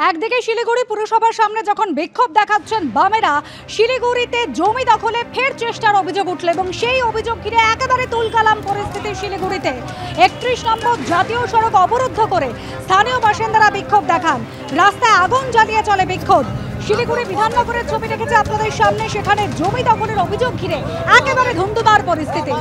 একদিকে শিলিগুড়ি পুরসভার সামনে যখন বিক্ষোভ দেখাচ্ছেন বামেরা, শিলিগুড়িতে জমি দখলে ফের চেষ্টার অভিযোগ উঠল এবং সেই অভিযোগ ঘিরে একেবারে তুলকালাম পরিস্থিতি শিলিগুড়িতে। 31 নম্বর জাতীয় সড়ক অবরুদ্ধ করে স্থানীয় বাসিন্দারা বিক্ষোভ দেখান, রাস্তায় আগুন জ্বালিয়ে চলে বিক্ষোভ। শিলিগুড়ি বিধাননগরের ছবি রেখেছে আপনাদের সামনে, সেখানে জমি দখলের অভিযোগ ঘিরে একেবারে ধুন্ধুমার পরিস্থিতি।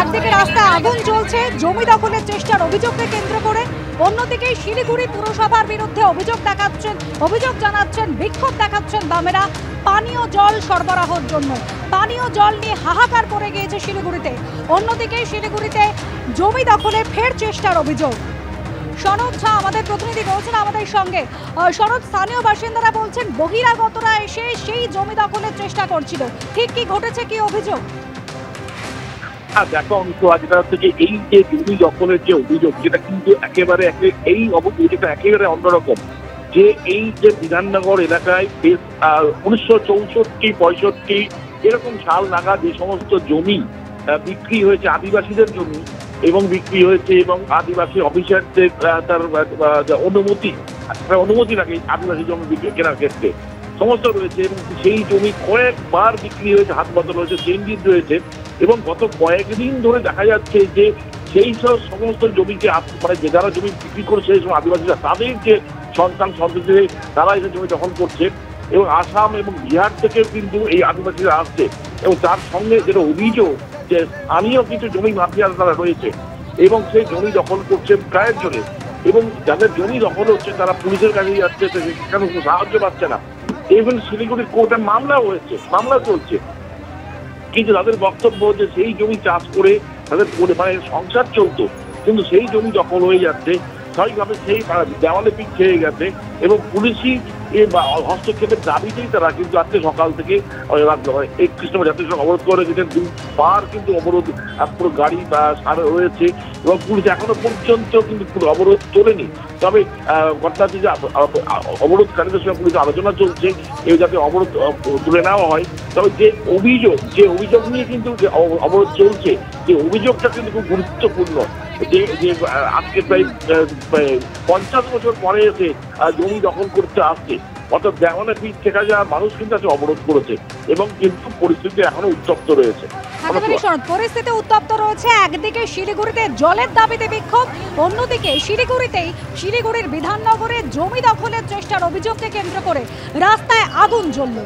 একদিকে রাস্তায় আগুন জ্বলছে জমি দখলের চেষ্টার অভিযোগকে কেন্দ্র করে, অন্যদিকে শিলিগুড়ি পুরসভার বিরুদ্ধে অভিযোগ জানাচ্ছেন, বিক্ষোভ দেখাচ্ছেন বামেরা পানীয় জল সরবরাহের জন্য। পানীয় জল নিয়ে হাহাকার পড়ে গিয়েছে শিলিগুড়িতে। অন্যদিকে শিলিগুড়িতে জমি দখলে ফের চেষ্টার অভিযোগ। সনদ ঝা আমাদের প্রতিনিধি রয়েছেন আমাদের সঙ্গে। সনদ, স্থানীয় বাসিন্দারা বলছেন বহিরাগতরা এসে সেই জমি দখলের চেষ্টা করছিল, ঠিক কি ঘটেছে, কি অভিযোগ? দেখো অংশ যেটা হচ্ছে যে এই যে জমি দখলের যে অভিযোগ, যেটা কিন্তু একেবারে এই অভিযোগটা একেবারে অন্যরকম। যে এই যে বিধাননগর এলাকায় বেশ 1964-65 এরকম সাল নাগাদ যে সমস্ত জমি বিক্রি হয়েছে আদিবাসীদের জমি এবং বিক্রি হয়েছে এবং আদিবাসী অফিসারদের তার অনুমতি লাগে আদিবাসী জমি বিক্রি কেনার ক্ষেত্রে সমস্ত রয়েছে এবং সেই জমি কয়েকবার বিক্রি হয়েছে, হাত বদল হয়েছে, চেঞ্জিং রয়েছে এবং গত কয়েকদিন ধরে দেখা যাচ্ছে যে সেই সব সমস্ত জমিকে মানে যে যারা জমি বিক্রি করছে সেই সময় আদিবাসীরা তাদের যে সন্ততি তারা এই জমি দখল করছে এবং আসাম এবং বিহার থেকেও কিন্তু এই আদিবাসীরা আসছে এবং তার সঙ্গে যেটা অভিযোগ যে স্থানীয় কিছু জমি মাফিয়ারা তারা রয়েছে এবং সেই জমি দখল করছে প্রায় জনে এবং যাদের জমি দখল হচ্ছে তারা পুলিশের কাছে যাচ্ছে, সেখানে কোনো সাহায্য পাচ্ছে না। ইভেন শিলিগুড়ির কোর্টে মামলা চলছে, কিন্তু তাদের বক্তব্য যে সেই জমি চাষ করে তাদের মানে সংসার চলতো, কিন্তু সেই জমি দখল হয়ে যাচ্ছে, স্বাভাবিকভাবে সেই দেওয়ালে পিঠ খেয়ে গেছে এবং পুলিশি হস্তক্ষেপের দাবিতেই তারা কিন্তু আজকে সকাল থেকে 31 নম্বর জাতীয় সড়ক অবরোধ করে রেখেছেন। 2বার কিন্তু অবরোধ পুরো গাড়ি রয়েছে এবং পুলিশ এখনো পর্যন্ত কিন্তু পুরো অবরোধ তোলেনি। তবে ঘটনা হচ্ছে যে অবরোধকারীদের সঙ্গে পুলিশ আলোচনা চলছে এই যাতে অবরোধ তুলে নেওয়া হয়। তবে যে অভিযোগ নিয়ে কিন্তু যে অবরোধ চলছে, যে অভিযোগটা কিন্তু খুব গুরুত্বপূর্ণ। যে আজকে প্রায় 50 বছর পরে এসে জমি দখল করতে আসছে, অর্থাৎ দেওয়ালে পিঠ থেকে যাওয়া মানুষ কিন্তু আজকে অবরোধ করেছে এবং কিন্তু পরিস্থিতি এখনো উত্তপ্ত রয়েছে। পরিস্থিতি উত্তপ্ত রয়েছে, একদিকে শিলিগুড়িতে জলের দাবিতে বিক্ষোভ, অন্যদিকে শিলিগুড়ির বিধাননগরে জমি দখলের চেষ্টার অভিযোগকে কেন্দ্র করে রাস্তায় আগুন জ্বলল।